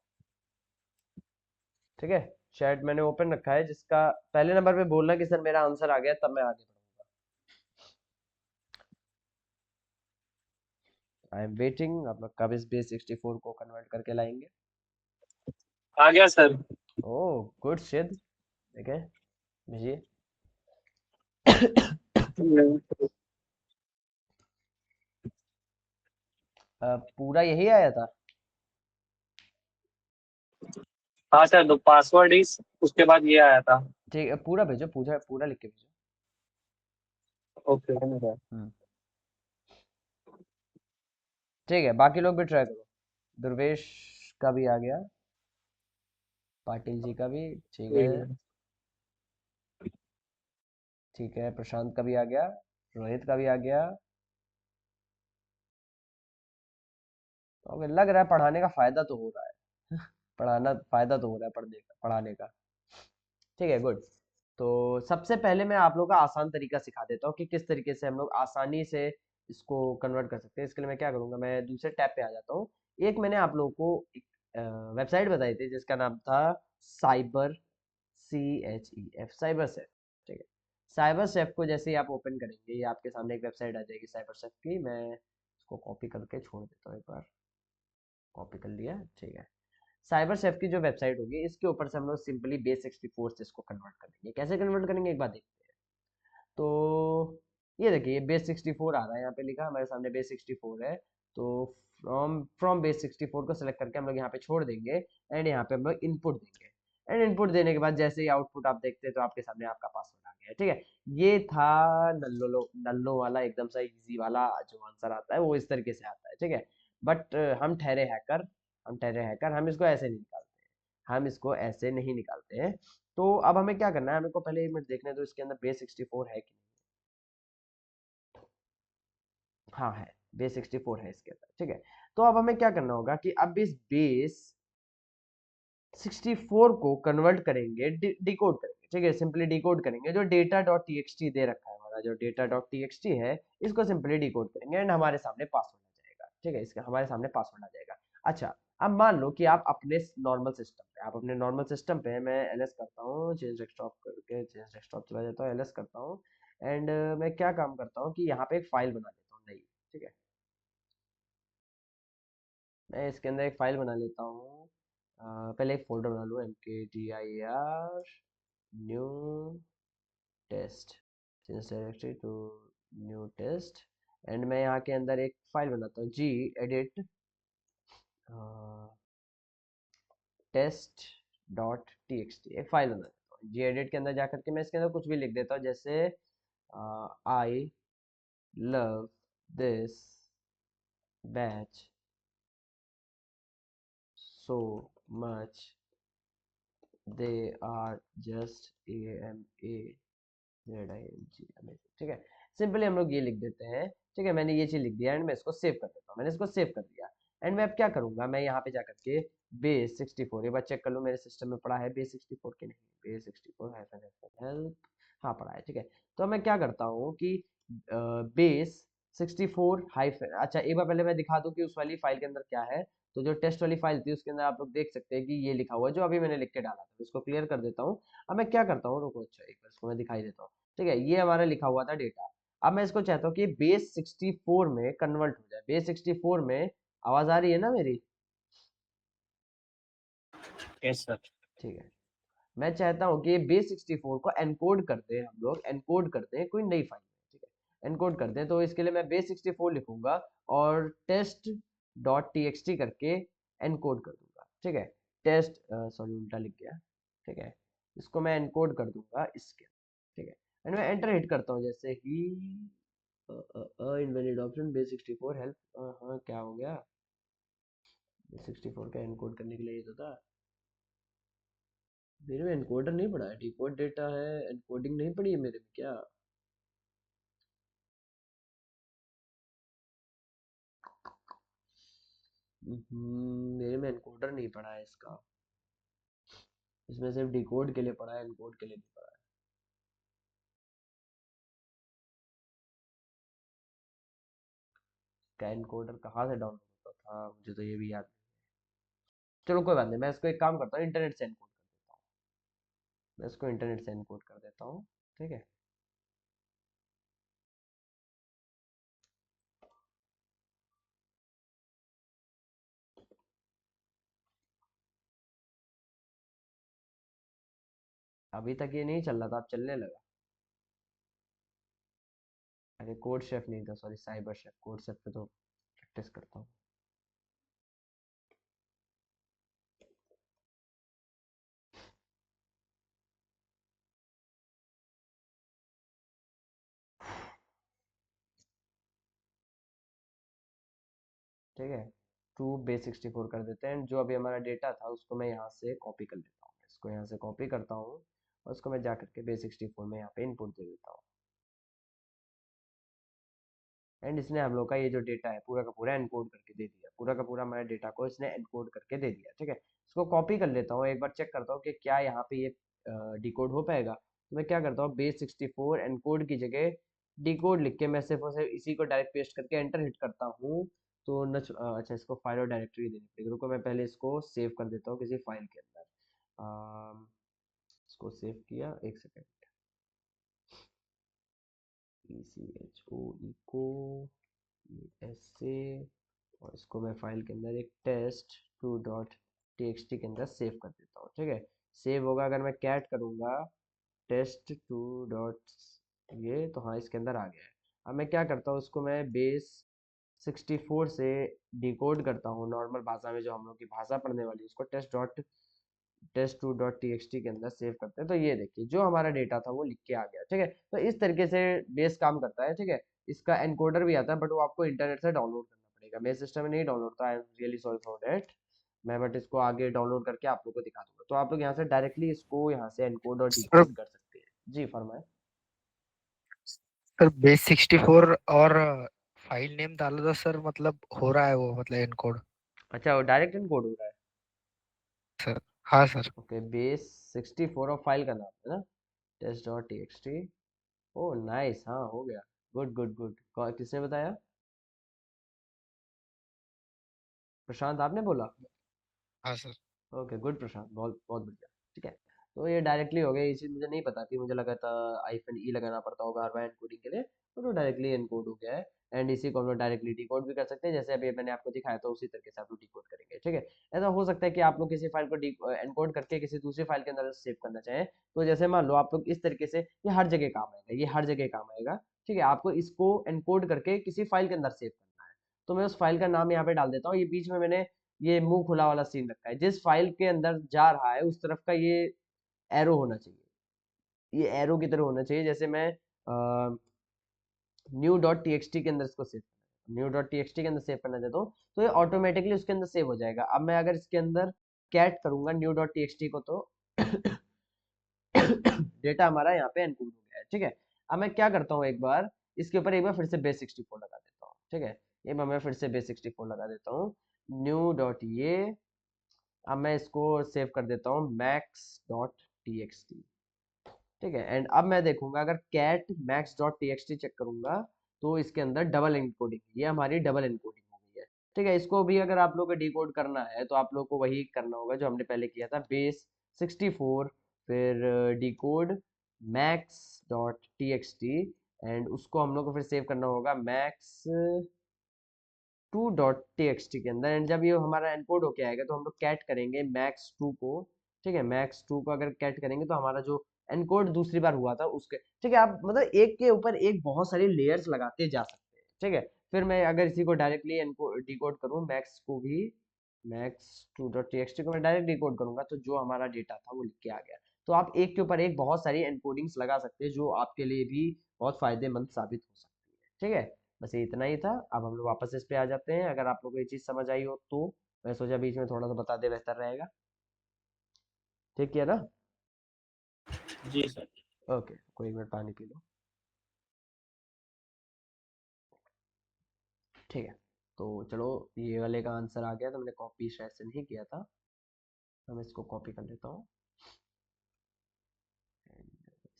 ठीक है, चैट मैंने ओपन रखा है, जिसका पहले नंबर पे बोलना कि सर मेरा आंसर आ गया, तब मैं आगे बढ़ूंगा। आई एम वेटिंग, आप लोग कब इस बेस 64 को कन्वर्ट करके लाएंगे? आ गया सर। ओह गुड सिद्ध, ठीक है, भेजिए। पूरा यही आया था? हाँ सर, तो पासवर्ड इस उसके बाद ये आया था। ठीक है, पूरा भेजो, पूरा पूरा लिख के भेजो। ओके धन्यवाद। ठीक है, बाकी लोग भी ट्राई करो। दुर्वेश का भी आ गया, पाटिल जी का भी, ठीक है। ठीक है, प्रशांत का भी आ गया, रोहित का भी आ गया। तो हमें लग रहा है पढ़ाने का फायदा तो हो रहा है पढ़ाना फायदा तो हो रहा है पढ़ाने का। ठीक है, गुड। तो सबसे पहले मैं आप लोगों का आसान तरीका सिखा देता हूँ कि किस तरीके से हम लोग आसानी से इसको कन्वर्ट कर सकते हैं। इसके लिए मैं क्या करूँगा, मैं दूसरे टैब पे आ जाता हूँ। एक मैंने आप लोगों को एक वेबसाइट बताई थी जिसका नाम था साइबर, CHEF, साइबर सेफ। ठीक है, साइबर सेफ को जैसे ही आप ओपन करेंगे, ये आपके सामने एक वेबसाइट आ जाएगी साइबर सेफ की। मैं इसको कॉपी करके छोड़ देता हूँ, एक बार कॉपी कर लिया। ठीक है, साइबर सेफ की जो वेबसाइट होगी, इसके ऊपर से हम लोग सिंपली बेस 64 से इसको कन्वर्ट करेंगे। कैसे कन्वर्ट करेंगे एक बार देखते हैं। तो ये देखिए, बेस 64 आ रहा है यहाँ पे लिखा, हमारे सामने बेस 64 है। तो फ्रॉम बेस 64 को सिलेक्ट करके हम लोग यहाँ पे छोड़ देंगे, एंड यहाँ पे हम लोग इनपुट देंगे। एंड इनपुट देने के बाद जैसे ही आउटपुट आप देखते हैं तो आपके सामने आपका पासवर्ड आ गया है। ठीक है, ये था नल्लो वाला एकदम सा इजी वाला जो आंसर आता है वो इस तरीके से आता है। ठीक है, बट हम ठहरे हैकर हम इसको ऐसे नहीं निकालते हैं, हम इसको ऐसे नहीं निकालते हैं। तो अब हमें क्या करना है, हमें को पहले एक मिनट देखने दो इसके अंदर बेस 64 है कि नहीं। हाँ है, बेस 64 है इसके अंदर। ठीक है, तो अब हमें क्या करना होगा कि अब इस बेस 64 को कन्वर्ट करेंगे, डिकोड करेंगे। ठीक है, सिंपली डिकोड करेंगे। जो डेटा डॉट टी दे रखा है हमारा, जो डेटा डॉट टी है, इसको सिंपली डिकोड करेंगे एंड हमारे सामने पासवर्ड आ जाएगा। ठीक है, इसका हमारे सामने पासवर्ड आ जाएगा। अच्छा, अब मान लो कि आप अपने नॉर्मल सिस्टम पे, मैं एलएस करता हूँ, चेंज डेस्कटॉप करके चेंज डेस्कटॉप चला जाता हूँ, एलएस करता हूँ। एंड मैं क्या काम करता हूँ कि यहाँ पे एक फाइल बना लेता हूँ नई। ठीक है, मैं इसके अंदर एक फाइल बना लेता हूँ। पहले एक फोल्डर बना लूँ, mkdir new test, change directory to new test. And मैं यहाँ के अंदर एक फाइल बनाता हूँ, G edit test dot T एक फाइल बना देता हूँ। जी एडिट के अंदर जा करके मैं इसके अंदर कुछ भी लिख देता हूँ, जैसे I love this batch so much, they are just AMAZING। ठीक है, सिंपली हम लोग ये लिख देते हैं। ठीक है, मैंने ये चीज लिख दिया एंड मैं इसको सेव कर देता हूँ। मैंने इसको सेव कर दिया एंड मैं अब क्या करूंगा, मैं यहाँ पे जा करके बेस 64, एक बार चेक कर लो मेरे सिस्टम में पड़ा है बेस 64 के नहीं, बेस 64 हेल्प, हाँ पड़ा है। ठीक है, तो मैं क्या करता हूँ कि बेस 64 हाइफन, अच्छा एक बार पहले मैं दिखा दूं कि उस वाली फाइल के अंदर क्या है। तो जो टेस्ट वाली फाइल थी उसके अंदर आप लोग देख सकते हैं कि ये लिखा हुआ है जो अभी मैंने लिख के डाला था। इसको क्लियर कर देता हूँ। अब मैं क्या करता हूँ, रुको, अच्छा एक बार इसको मैं दिखाई देता हूँ। ठीक है, ये हमारा लिखा हुआ था डेटा। अब मैं इसको चाहता हूँ कि बेस 64 में कन्वर्ट हो जाए। बेस 64 में आवाज आ रही है ना मेरी? Yes sir. ठीक है, मैं चाहता हूँ कि बेस 64 को एनकोड कर दें, हम लोग एनकोड करते हैं कोई नई फाइल में। ठीक है, एनकोड करते हैं, तो इसके लिए मैं बेस 64 लिखूंगा और टेस्ट डॉट टी करके एनकोड कर दूंगा। ठीक है, टेस्ट, सॉरी उल्टा लिख गया। ठीक है, इसको मैं एनकोड कर दूंगा इसके। ठीक है, एंड मैं एंटर हिट करता हूँ जैसे ही इनवैलिड ऑप्शन बेस 64 हेल्प, हाँ क्या हो गया, बेस 64 का एनकोड करने के लिए ये तो था। मेरे में एनकोडर नहीं पड़ा है, डिकोड डेटा है, एनकोडिंग नहीं पड़ी है मेरे में क्या? मेरे में एनकोडर नहीं पड़ा है इसका, इसमें सिर्फ डिकोड के लिए पड़ा है, एनकोड के लिए नहीं पड़ा है। इसका एनकोडर कहाँ से डाउनलोड होता था, मुझे तो ये भी याद नहीं। चलो कोई बात नहीं, मैं इसको एक काम करता हूँ, इंटरनेट से एनकोड कर देता हूँ। मैं इसको इंटरनेट से एनकोड कर देता हूँ। ठीक है, अभी तक ये नहीं चल रहा था, अब चलने लगा। अरे कोड शेफ नहीं था, sorry cyber chef, code chef पे तो प्रैक्टिस करता हूँ। ठीक है, टू बेस 64 कर देते हैं। जो अभी हमारा डेटा था उसको मैं यहाँ से कॉपी कर लेता हूँ, इसको यहाँ से कॉपी करता हूँ और उसको मैं जा करके बेस 64 में यहाँ पे इनपुट दे देता हूँ। एंड इसने हम लोग का ये जो डेटा है पूरा का पूरा एनकोड करके दे दिया, पूरा का पूरा हमारे डेटा को इसने एनकोड करके दे दिया। ठीक है, इसको कॉपी कर लेता हूँ, एक बार चेक करता हूँ कि क्या यहाँ पे ये डिकोड हो पाएगा। तो मैं क्या करता हूँ, बेस 64 एनकोड की जगह डिकोड लिख के मैं सिर्फ और सिर्फ इसी को डायरेक्ट पेस्ट करके एंटर हिट करता हूँ। तो अच्छा, इसको फाइल और डायरेक्टरी देनी पड़ेगी। रुको मैं पहले इसको सेव कर देता हूँ किसी फाइल के अंदर। इसको सेव किया, एक सेकेंड। ECHO इको ऐसे, और इसको मैं फाइल के अंदर एक test2.txt के अंदर सेव कर देता हूँ। ठीक है, सेव होगा अगर मैं कैट करूँगा test2 ये, तो हाँ इसके अंदर आ गया है। अब मैं क्या करता हूँ, उसको मैं बेस 64 से डिकोड करता हूँ नॉर्मल भाषा में, जो हम लोग की भाषा पढ़ने वाली है, उसको test2.txt के अंदर सेव करते हैं। तो ये देखिए जो हमारा डेटा था वो लिख के आ गया। ठीक है, तो इस तरीके से बेस काम करता है। ठीक है, इसका एनकोडर भी आता है बट वो आपको इंटरनेट से डाउनलोड करना पड़ेगा, मेरे सिस्टम में नहीं डाउनलोड था। I am really sorry for that. मैं बट इसको आगे डाउनलोड करके आप लोग को दिखा दूंगा। तो आप लोग यहाँ से डायरेक्टली इसको यहाँ से एनकोड और सर डिकोड कर सकते हैं। जी फरमाए। सर बेस 64 और फाइल नेम डाला था सर, मतलब हो रहा है वो, मतलब इनकोड। अच्छा, वो डायरेक्ट एनकोड हो रहा है। सर हाँ सर। ओके, बेस 64 और फाइल का नाम है ना test.txt। ओह नाइस, हाँ हो गया। Good good good. किसने बताया? प्रशांत आपने बोला? हाँ सर। ओके गुड प्रशांत, बहुत बहुत बढ़िया। ठीक है, तो ये डायरेक्टली हो गया। ये चीज़ मुझे नहीं पता थी, मुझे लगा था -e लगाना पड़ता होगा हर बार एनकोडिंग के लिए, तो डायरेक्टली एनकोड हो गया है। एंड इसी को हम लोग डायरेक्टली डिकोड भी कर सकते हैं, जैसे अभी मैंने आपको दिखाया था उसी तरीके से आप लोग डिकोड करेंगे। ठीक है, ऐसा हो सकता है कि आप लोग किसी फाइल को एनकोड करके किसी दूसरी फाइल के अंदर सेव करना चाहें। तो जैसे मान लो आप लोग इस तरीके से, ये हर जगह काम आएगा, ये हर जगह काम आएगा। ठीक है, आपको इसको एनकोड करके किसी फाइल के अंदर सेव करना है। तो मैं उस फाइल का नाम यहाँ पे डाल देता हूँ। ये बीच में मैंने ये मुंह खुला वाला सीन रखा है, जिस फाइल के अंदर जा रहा है उस तरफ का ये एरो होना चाहिए, ये एरो की तरह होना चाहिए। जैसे मैं new.txt के अंदर इसको सेव new.txt के अंदर सेव करना चाहता हूँ, तो ये ऑटोमेटिकली उसके अंदर सेव हो जाएगा। अब मैं अगर इसके अंदर कैट करूंगा new.txt को, तो डेटा हमारा यहाँ पे एनकोड हो गया है। ठीक है, अब मैं क्या करता हूँ, एक बार इसके ऊपर एक बार फिर से बेस 64 लगा देता हूँ। ठीक है, एक बार मैं फिर से बेस 64 लगा देता हूँ new.ये। अब मैं इसको सेव कर देता हूँ max.txt। ठीक है, एंड अब मैं देखूंगा अगर कैट max.txt चेक करूंगा तो इसके अंदर डबल एनकोडिंग, ये हमारी डबल एनकोडिंग हो गई है। ठीक है, इसको भी अगर आप लोग को डिकोड करना है तो आप लोग को वही करना होगा जो हमने पहले किया था, बेस 64 फिर डिकोड max.txt, एंड उसको हम लोग को फिर सेव करना होगा max2.txt के अंदर। एंड जब ये हमारा एनकोड होके आएगा तो हम लोग कैट करेंगे max2 को। ठीक है, max2 को अगर कैट करेंगे तो हमारा जो एनकोड दूसरी बार हुआ था उसके, ठीक है, आप मतलब एक के ऊपर एक बहुत सारी लेयर्स लगाते जा सकते हैं। ठीक है, फिर मैं अगर इसी को डायरेक्टली एनकोड डिकोड करूँ, मैक्स को भी max2.txt को मैं डायरेक्ट डिकोड करूंगा तो जो हमारा डेटा था वो लिख के आ गया। तो आप एक के ऊपर एक बहुत सारी एनकोडिंग्स लगा सकते हैं जो आपके लिए भी बहुत फायदेमंद साबित हो सकती है। ठीक है, बस ये इतना ही था। अब हम लोग वापस इस पे आ जाते हैं। अगर आप लोग को ये चीज़ समझ आई हो तो मैं सोचा बीच में थोड़ा सा बता दे, बेहतर रहेगा। ठीक है ना? जी सर। ओके, कोई मिनट पानी पी लो। ठीक है, तो चलो ये वाले का आंसर आ गया, तो मैंने कॉपी शायद से नहीं किया था, तो मैं इसको कॉपी कर लेता हूँ,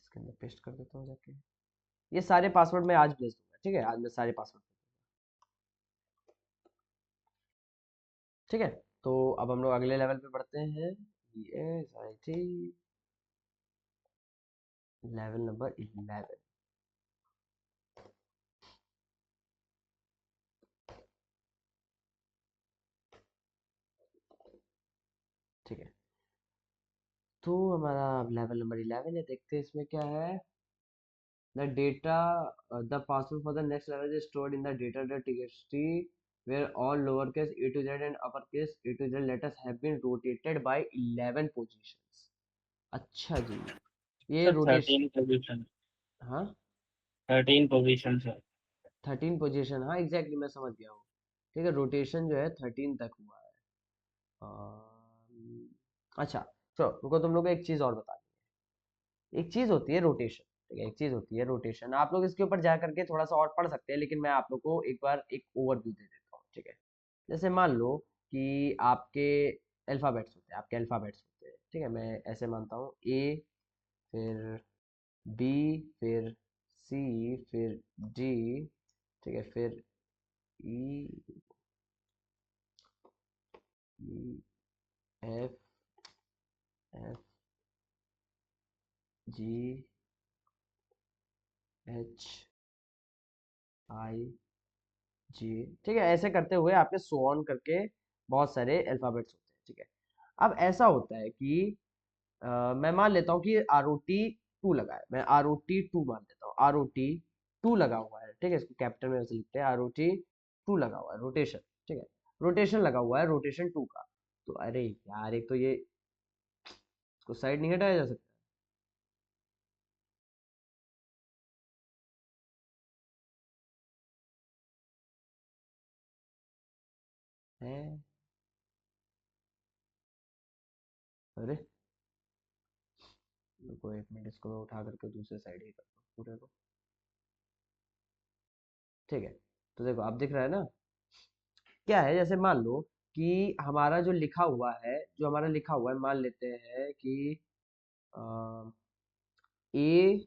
इसके अंदर पेस्ट कर देता हूँ जाके। ये सारे पासवर्ड मैं आज भेज दूंगा। ठीक है, आज मैं सारे पासवर्ड। ठीक है, तो अब हम लोग अगले लेवल पे बढ़ते हैं। ये आई थी लेवल नंबर 11। ठीक है, तो हमारा लेवल नंबर 11 है। देखते हैं इसमें क्या है। The data, the password for the next level is stored in the data.txt where all lowercase a to z and uppercase a to z letters have been rotated by 11 positions। अच्छा जी, ये sir rotation, 13 position. हाँ 13 position sir. 13 position, हाँ exactly मैं समझ गया हूँ। ठीक है, रोटेशन जो है 13 तक हुआ है। अच्छा, चलो रुको, तुम लोग को एक चीज और बता दूं। एक चीज होती है रोटेशन, ठीक है, एक चीज होती है रोटेशन। आप लोग इसके ऊपर जा करके थोड़ा सा और पढ़ सकते हैं, लेकिन मैं आप लोग को एक बार एक ओवरव्यू दे देता हूँ, ठीक है। जैसे मान लो कि आपके अल्फाबेट्स होते हैं, आपके अल्फाबेट्स होते हैं, ठीक है। मैं ऐसे मानता हूँ ए, फिर बी, फिर सी, फिर डी, ठीक है, फिर ई, एफ, एफ, जी, एच, आई, जी, ठीक है। ऐसे करते हुए आपके सो ऑन करके बहुत सारे अल्फाबेट्स होते हैं, ठीक है। अब ऐसा होता है कि मैं मान लेता हूँ कि आर ओ टी टू लगा है, मैं आर ओ टी टू मान लेता हूँ, आर ओ टी टू लगा हुआ है, ठीक है। इसको कैपिटल में ऐसे लिखते हैं, आर ओ टी टू लगा हुआ है, रोटेशन, ठीक है। रोटेशन लगा हुआ है, रोटेशन टू का। तो अरे यार, एक तो ये इसको साइड नहीं हटाया जा सकता है। अरे रुको एक मिनट, इसको मैं उठा करके दूसरे साइड ही करता हूँ पूरे को, ठीक है। तो देखो आप दिख रहा है ना, क्या है, जैसे मान लो कि हमारा जो लिखा हुआ है, जो हमारा लिखा हुआ है, मान लेते हैं कि ए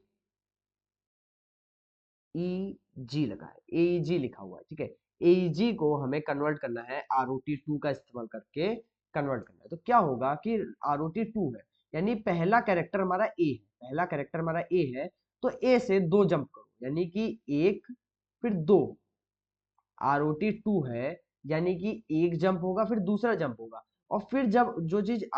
ई जी लगा है, ए जी लिखा हुआ है, ठीक है। ए जी को हमें कन्वर्ट करना है, आर ओ टी टू का इस्तेमाल करके कन्वर्ट करना है। तो क्या होगा कि आर ओ टी टू है, यानी पहला कैरेक्टर हमारा ए है, पहला कैरेक्टर हमारा ए है, तो ए से दो जंप करो, यानी कि एक फिर दो। आर ओ टी टू है, यानी कि एक जंप होगा फिर दूसरा जंप होगा, और फिर जब जो चीज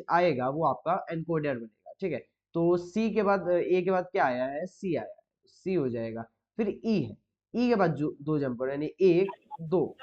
आएगा वो आपका एनकोडर बनेगा, ठीक है। तो सी के बाद, ए के बाद क्या आया है, सी आया है, सी हो जाएगा। फिर ई है, ई के बाद जो दो जंप करो, यानी एक दो,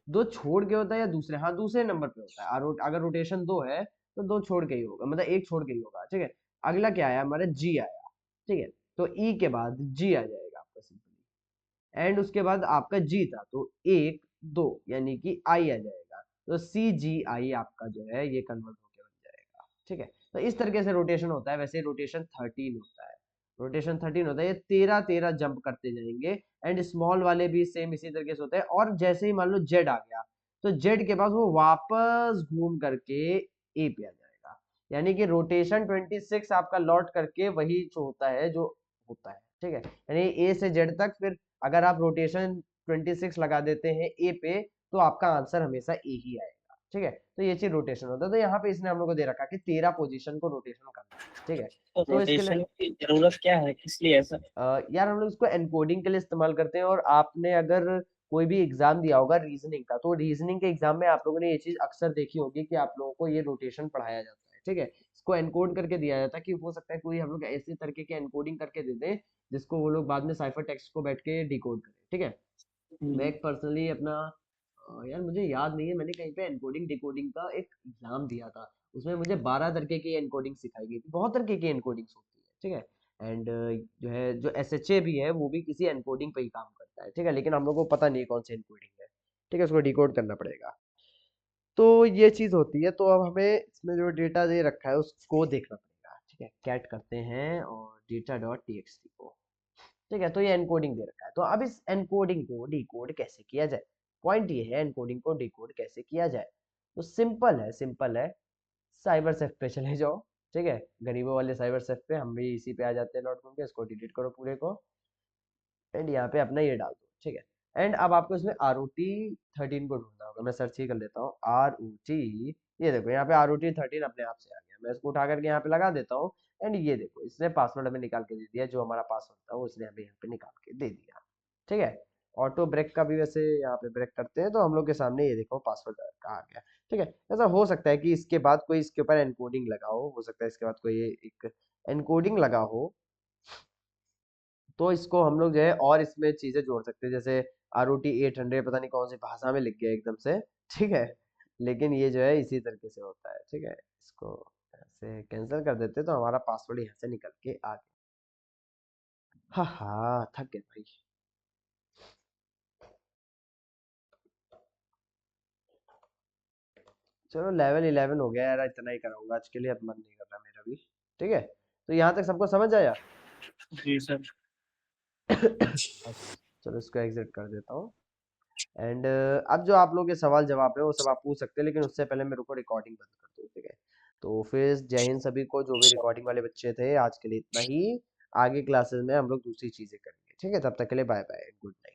दो छोड़ के होता है या दूसरे, हाँ दूसरे नंबर पे होता है। अगर रोटेशन दो है तो दो छोड़ के ही होगा, मतलब एक छोड़ के ही होगा, ठीक है। अगला क्या आया हमारा, जी आया, ठीक है। तो ई के बाद जी आ जाएगा आपका सिंपली, एंड उसके बाद आपका जी था, तो एक दो, यानी कि आई आ जाएगा। तो सी जी आई आपका जो है ये कन्वर्ट होके बन जाएगा, ठीक है। तो इस तरीके से रोटेशन होता है। वैसे रोटेशन 13 होता है, रोटेशन 13 होता है, ये 13 13 जंप करते जाएंगे। एंड स्मॉल वाले भी सेम इसी तरीके से होते हैं। और जैसे ही मान लो जेड आ गया, तो जेड के पास वो वापस घूम करके ए पे आ जाएगा, यानी कि रोटेशन 26 आपका लौट करके वही जो होता है, जो होता है, ठीक है। यानी ए से जेड तक, फिर अगर आप रोटेशन 26 लगा देते हैं ए पे, तो आपका आंसर हमेशा ए ही आएगा, ठीक है। तो ये चीज रोटेशन होता है। तो यहाँ पे इसने हम लोग को दे रखा कि 13 पोजीशन को रोटेशन करना है, ठीक है। तो तो इसके लिए रोटेशन की जरूरत क्या है, किस लिए ऐसा? यार हम लोग इसको एनकोडिंग के लिए इस्तेमाल करते हैं। और आपने अगर कोई भी एग्जाम दिया होगा रीजनिंग का, तो रीजनिंग के एग्जाम में आप लोगों ने ये चीज अक्सर देखी होगी कि आप लोगों को ये रोटेशन पढ़ाया जाता है, ठीक है। इसको एनकोड करके दिया जाता है, कि हो सकता है कोई हम लोग ऐसे तरीके के एनकोडिंग करके दे दे जिसको वो लोग बाद में साइफर टेक्स्ट को बैठ के डिकोड करें, ठीक है। मैं एक पर्सनली अपना यार मुझे याद नहीं है, मैंने कहीं पे एनकोडिंग डिकोडिंग का एक एग्जाम दिया था, उसमें मुझे 12 तरीके की एनकोडिंग सिखाई गई थी। बहुत तरीके की एनकोडिंग्स होती है, ठीक है। एंड जो है, जो एस एच ए भी है, वो भी किसी एनकोडिंग पे ही काम करता है, ठीक है। लेकिन हम लोग को पता नहीं कौन सी एनकोडिंग है, ठीक है, उसको डिकोड करना पड़ेगा। तो ये चीज होती है। तो अब हमें इसमें जो डेटा दे रखा है उसको देखना पड़ेगा, ठीक है। कैट करते हैं और data dot T x T को, ठीक है। तो ये एनकोडिंग दे रखा है। तो अब इस एनकोडिंग को डिकोड कैसे किया जाए, पॉइंट ये है एनकोडिंग को डिकोड कैसे किया जाए। तो सिंपल है, सिंपल है, साइबर सेफ पे चले जाओ, ठीक है। गरीबों वाले साइबर सेफ पे, हम भी इसी पे आ जाते हैं लॉट कॉम के। इसको डिलीट करो पूरे को, एंड यहाँ पे अपना ये डाल दो, ठीक है। एंड अब आपको इसमें आर ओ टी 13 को ढूंढना होगा। मैं सर्च ही कर लेता हूँ आर ओ टी, ये देखो यहाँ पे आर ओ टी 13 अपने आप से आ गया। मैं इसको उठा करके यहाँ पे लगा देता हूँ, एंड ये देखो इसने पासवर्ड हमें निकाल के दे दिया। जो हमारा पासवर्ड था वो इसने हमें यहाँ पे निकाल के दे दिया, ठीक है। ऑटो ब्रेक का भी वैसे यहाँ पे ब्रेक करते हैं, तो हम लोग के सामने ये देखो पासवर्ड का आ गया, ठीक है। ऐसा हो सकता है कि इसके बाद कोई इसके ऊपर एनकोडिंग लगा हो सकता है इसके बाद कोई एक एनकोडिंग लगा हो, तो इसको हम लोग जो है और इसमें चीजें जोड़ सकते हैं। जैसे आर ओ टी 800 पता नहीं कौन सी भाषा में लिख गया एकदम से, ठीक है। लेकिन ये जो है इसी तरीके से होता है, ठीक है। इसको ऐसे कैंसिल कर देते तो हमारा पासवर्ड यहाँ से निकल के आ गया। हाँ हाँ, थक गए भाई। चलो लेवल 11 हो गया यार, इतना ही कराऊंगा आज के लिए, अब मन नहीं कर रहा मेरा भी। ठीक है, तो यहाँ तक सबको समझ आया? जी सर। चलो इसको एग्जिट कर देता हूँ। एंड अब जो आप लोग के सवाल जवाब है वो सब आप पूछ सकते हैं, लेकिन उससे पहले मेरे को रिकॉर्डिंग बंद कर दो। ठीक है, तो फिर जय हिंद सभी को, जो भी रिकॉर्डिंग वाले बच्चे थे। आज के लिए इतना ही, आगे क्लासेस में हम लोग दूसरी चीजें करेंगे। ठीक है, तब तक के लिए बाय बाय, गुड नाइट।